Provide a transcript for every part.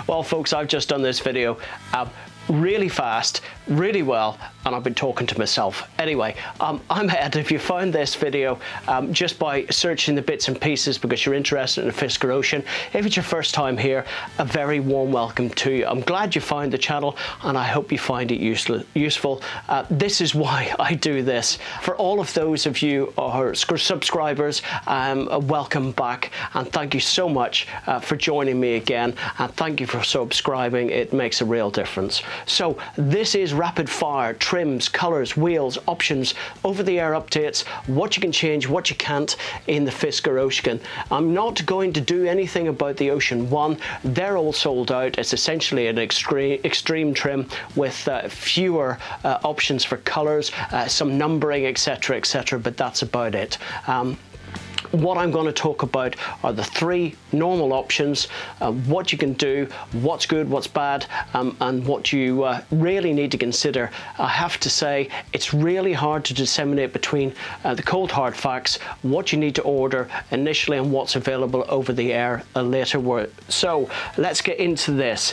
Well folks, I've just done this video really fast, really well, and I've been talking to myself. Anyway, I'm Ed. If you found this video just by searching the bits and pieces because you're interested in the Fisker Ocean, if it's your first time here, a very warm welcome to you. I'm glad you found the channel and I hope you find it useful. This is why I do this. For all of those of you who are subscribers, welcome back and thank you so much for joining me again, and thank you for subscribing. It makes a real difference. So this is rapid fire trims, colors, wheels, options, over-the-air updates, what you can change, what you can't in the Fisker Ocean. I'm not going to do anything about the Ocean 1. They're all sold out. It's essentially an extreme trim with fewer options for colors, some numbering, etc, etc, but that's about it. What I'm going to talk about are the three normal options, what you can do, what's good, what's bad, and what you really need to consider. I have to say, it's really hard to disseminate between the cold hard facts, what you need to order initially and what's available over the air later. So let's get into this.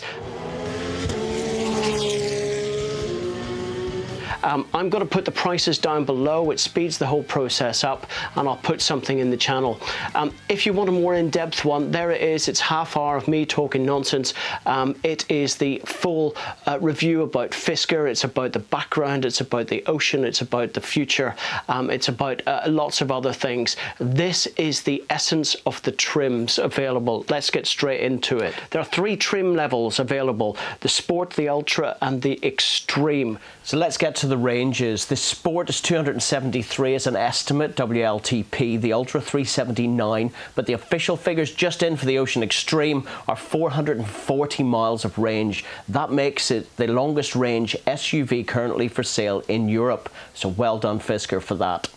I'm going to put the prices down below. It speeds the whole process up, and I'll put something in the channel. If you want a more in-depth one, there it is. It's half hour of me talking nonsense. It is the full review about Fisker. It's about the background. It's about the Ocean. It's about the future. It's about lots of other things. This is the essence of the trims available. Let's get straight into it. There are three trim levels available: the Sport, the Ultra, and the Extreme. So let's get to the ranges. The Sport is 273 as an estimate, WLTP, the Ultra 379, but the official figures just in for the Ocean Extreme are 440 miles of range. That makes it the longest range SUV currently for sale in Europe. So well done Fisker for that.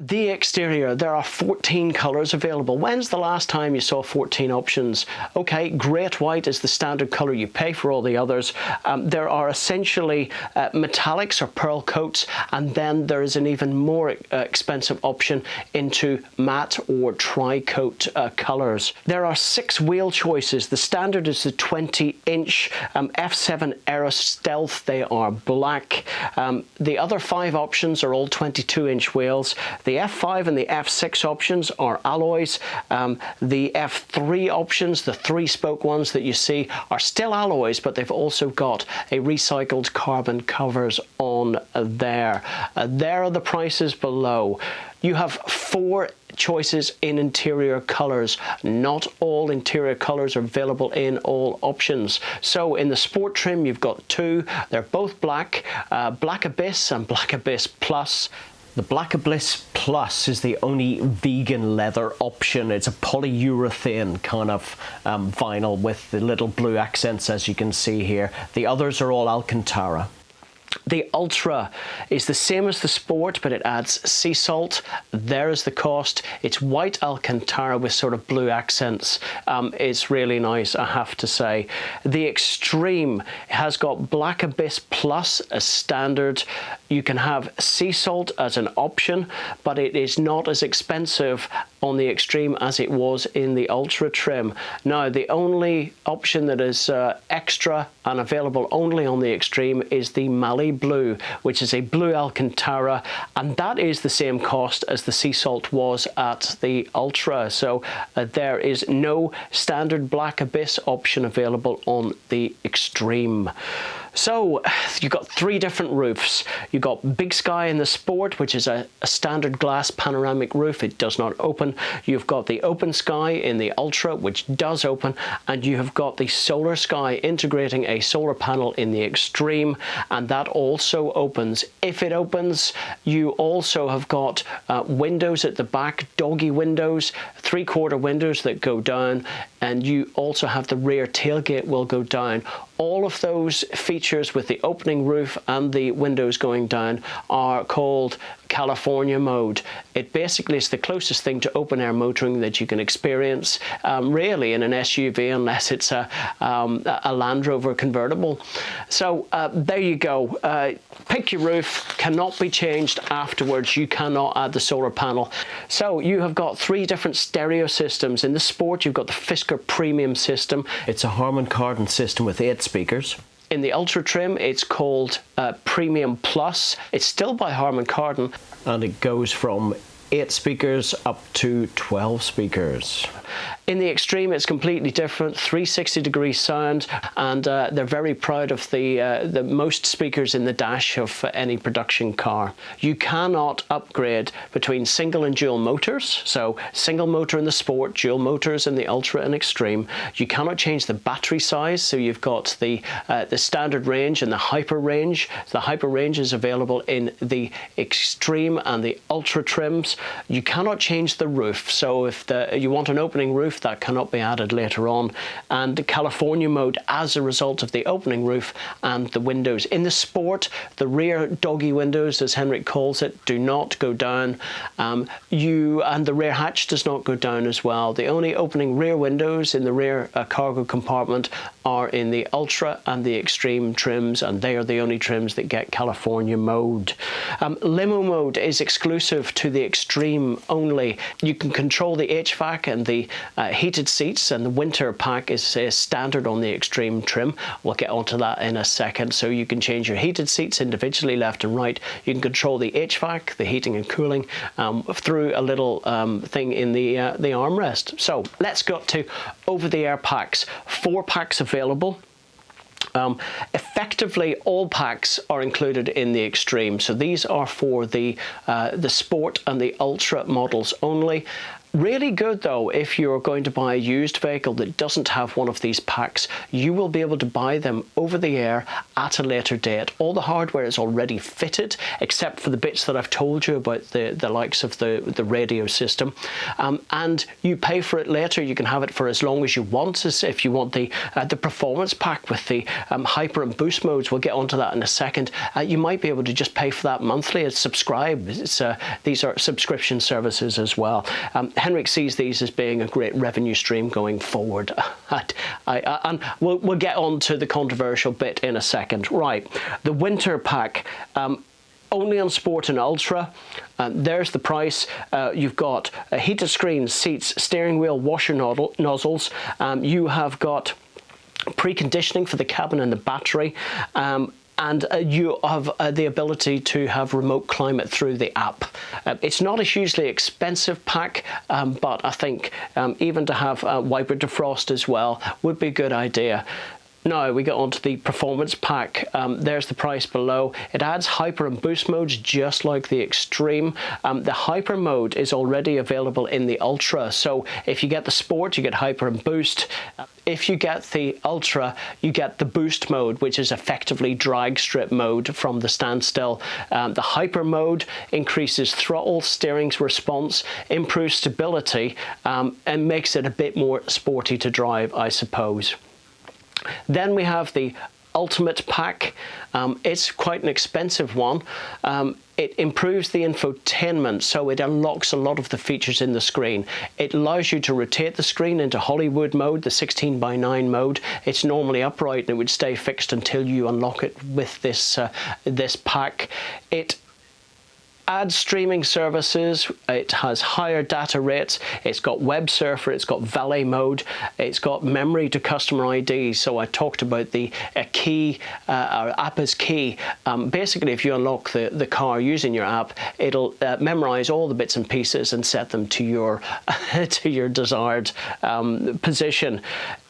The exterior, there are 14 colours available. When's the last time you saw 14 options? Okay, great white is the standard colour. You pay for all the others. There are essentially metallics or pearl coats, and then there is an even more expensive option into matte or tri-coat colours. There are 6 wheel choices. The standard is the 20-inch F7 Aero Stealth. They are black. The other 5 options are all 22-inch wheels. The F5 and the F6 options are alloys. The F3 options, the 3-spoke ones that you see, are still alloys, but they've also got a recycled carbon covers on there. There are the prices below. You have 4 choices in interior colors. Not all interior colors are available in all options. So in the Sport trim, you've got 2. They're both black, Black Abyss and Black Abyss Plus. The Black Abyss Plus is the only vegan leather option. It's a polyurethane kind of vinyl with the little blue accents, as you can see here. The others are all Alcantara. The Ultra is the same as the Sport, but it adds sea salt. There is the cost. It's white Alcantara with sort of blue accents. It's really nice, I have to say. The Extreme has got Black Abyss Plus as standard. You can have sea salt as an option, but it is not as expensive on the Extreme as it was in the Ultra trim. Now, the only option that is extra and available only on the Extreme is the Mali Blue, which is a blue Alcantara, and that is the same cost as the sea salt was at the Ultra. So there is no standard Black Abyss option available on the Extreme. So you've got 3 different roofs. You've got BigSky in the Sport, which is a standard glass panoramic roof. It does not open. You've got the OpenSky in the Ultra, which does open, and you have got the SolarSky integrating a solar panel in the Extreme, and that also opens. If it opens, you also have got windows at the back, Doggie windows, 3/4 windows that go down, and you also have the rear tailgate will go down. All of those features with the opening roof and the windows going down are called California mode. It basically is the closest thing to open air motoring that you can experience, really, in an SUV, unless it's a Land Rover convertible. So there you go. Pick your roof, cannot be changed afterwards. You cannot add the solar panel. So you have got 3 different stereo systems. In the Sport, you've got the Fisker Premium system. It's a Harman Kardon system with 8 speakers. In the Ultra trim, it's called Premium Plus. It's still by Harman Kardon, and it goes from 8 speakers up to 12 speakers. In the Extreme, it's completely different, 360-degree sound, and they're very proud of the most speakers in the dash of any production car. You cannot upgrade between single and dual motors, so single motor in the Sport, dual motors in the Ultra and Extreme. You cannot change the battery size, so you've got the standard range and the hyper range. The hyper range is available in the Extreme and the Ultra trims. You cannot change the roof, so if you want an opening roof, that cannot be added later on. And the California mode, as a result of the opening roof and the windows. In the Sport, the rear doggy windows, as Henrik calls it, do not go down. And the rear hatch does not go down as well. The only opening rear windows in the rear cargo compartment are in the Ultra and the Extreme trims, and they are the only trims that get California mode. Limo mode is exclusive to the Extreme only. You can control the HVAC and the heated seats, and the winter pack is standard on the Extreme trim. We'll get onto that in a second. So you can change your heated seats individually, left and right. You can control the HVAC, the heating and cooling, through a little thing in the armrest. So let's go to over-the-air packs. 4 packs available. Effectively, all packs are included in the Extreme. So these are for the Sport and the Ultra models only. Really good though, if you're going to buy a used vehicle that doesn't have one of these packs, you will be able to buy them over the air at a later date. All the hardware is already fitted, except for the bits that I've told you about, the likes of the radio system. And you pay for it later. You can have it for as long as you want. As if you want the performance pack with the hyper and boost modes, we'll get onto that in a second. You might be able to just pay for that monthly and subscribe. These are subscription services as well. Henrik sees these as being a great revenue stream going forward. And we'll get on to the controversial bit in a second. Right, the winter pack. Only on Sport and Ultra. There's the price. You've got heated screens, seats, steering wheel, washer nozzles. You have got preconditioning for the cabin and the battery. And you have the ability to have remote climate through the app. It's not a hugely expensive pack, but I think even to have wiper defrost as well would be a good idea. Now we get on to the performance pack. There's the price below. It adds hyper and boost modes just like the Extreme. The hyper mode is already available in the Ultra. So if you get the Sport, you get hyper and boost. If you get the Ultra, you get the boost mode, which is effectively drag strip mode from the standstill. The hyper mode increases throttle, steering's response, improves stability, and makes it a bit more sporty to drive, I suppose. Then we have the Ultimate pack. It's quite an expensive one. It improves the infotainment, so it unlocks a lot of the features in the screen. It allows you to rotate the screen into Hollywood mode, the 16:9 mode. It's normally upright and it would stay fixed until you unlock it with this pack. It adds streaming services. It has higher data rates. It's got web surfer. It's got valet mode. It's got memory to customer ID. So I talked about the key, app as key. Basically, if you unlock the car using your app, it'll memorize all the bits and pieces and set them to your to your desired position.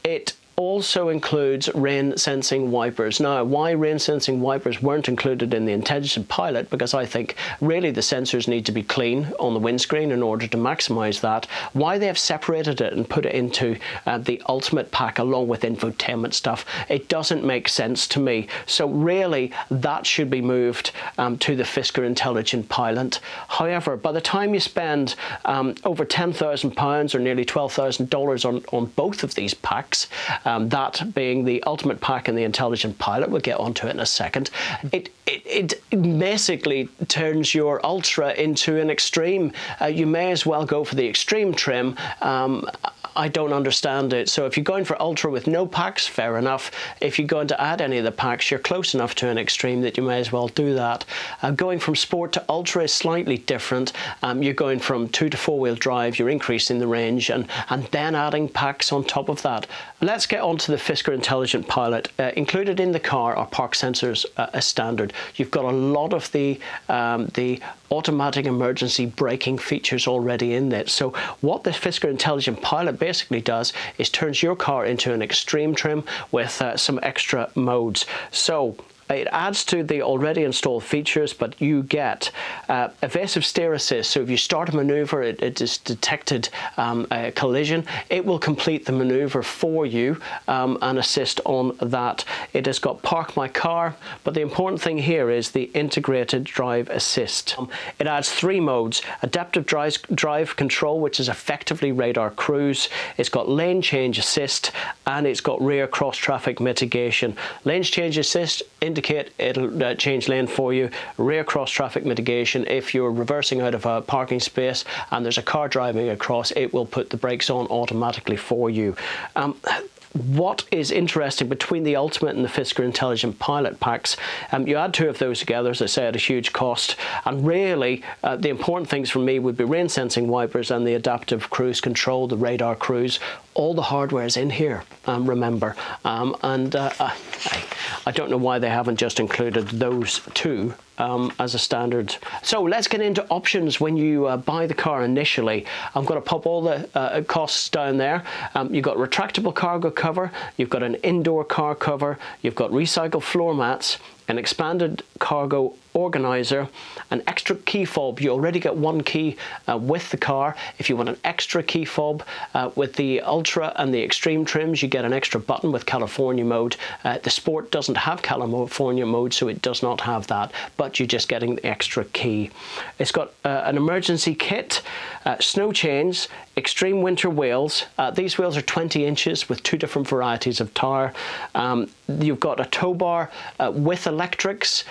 It also includes rain sensing wipers. Now, why rain sensing wipers weren't included in the Intelligent Pilot, because I think really the sensors need to be clean on the windscreen in order to maximize that. Why they have separated it and put it into the Ultimate pack along with infotainment stuff, it doesn't make sense to me. So really that should be moved to the Fisker Intelligent Pilot. However, by the time you spend over £10,000 or nearly $12,000 on both of these packs, that being the Ultimate Pack and the Intelligent Pilot. We'll get onto it in a second. It basically turns your Ultra into an Extreme. You may as well go for the Extreme trim. I don't understand it. So if you're going for Ultra with no packs, fair enough. If you're going to add any of the packs, you're close enough to an Extreme that you may as well do that. Going from Sport to Ultra is slightly different. You're going from 2 to 4-wheel drive, you're increasing the range and then adding packs on top of that. Let's get on to the Fisker Intelligent Pilot. Included in the car are park sensors as standard. You've got a lot of the automatic emergency braking features already in it. So what the Fisker Intelligent Pilot basically does is turns your car into an Extreme trim with some extra modes. So it adds to the already installed features, but you get evasive steer assist. So if you start a maneuver, it is detected a collision, it will complete the maneuver for you and assist on that. It has got Park My Car, but the important thing here is the integrated drive assist. It adds 3 modes: adaptive drive control, which is effectively radar cruise. It's got lane change assist, and it's got rear cross traffic mitigation. Lane change assist indicate it'll change lane for you. Rear cross traffic mitigation, if you're reversing out of a parking space and there's a car driving across, it will put the brakes on automatically for you. What is interesting between the Ultimate and the Fisker Intelligent Pilot packs, you add 2 of those together, as I say, at a huge cost, and really the important things for me would be rain sensing wipers and the adaptive cruise control, the radar cruise. All the hardware is in here, remember, I don't know why they haven't just included those 2 as a standard. So let's get into options when you buy the car initially. I'm going to pop all the costs down there. You've got retractable cargo cover, you've got an indoor car cover, you've got recycled floor mats, an expanded cargo organizer, an extra key fob. You already get 1 key with the car. If you want an extra key fob with the Ultra and the Extreme trims, you get an extra button with California mode. The Sport doesn't have California mode, so it does not have that, but you're just getting the extra key. It's got an emergency kit, snow chains, Extreme winter wheels. These wheels are 20 inches with 2 different varieties of tire. You've got a tow bar with electrics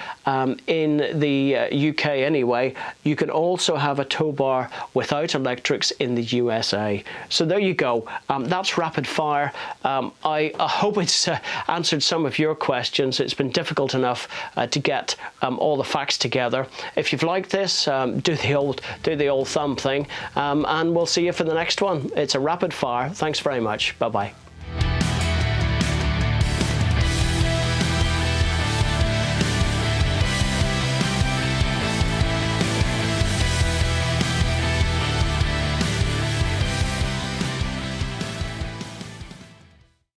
in the UK anyway. You can also have a tow bar without electrics in the USA. So there you go. That's rapid fire. I hope it's answered some of your questions. It's been difficult enough to get all the facts together. If you've liked this, do the old thumb thing, and we'll see you for the next one. It's a rapid fire. Thanks very much. Bye bye.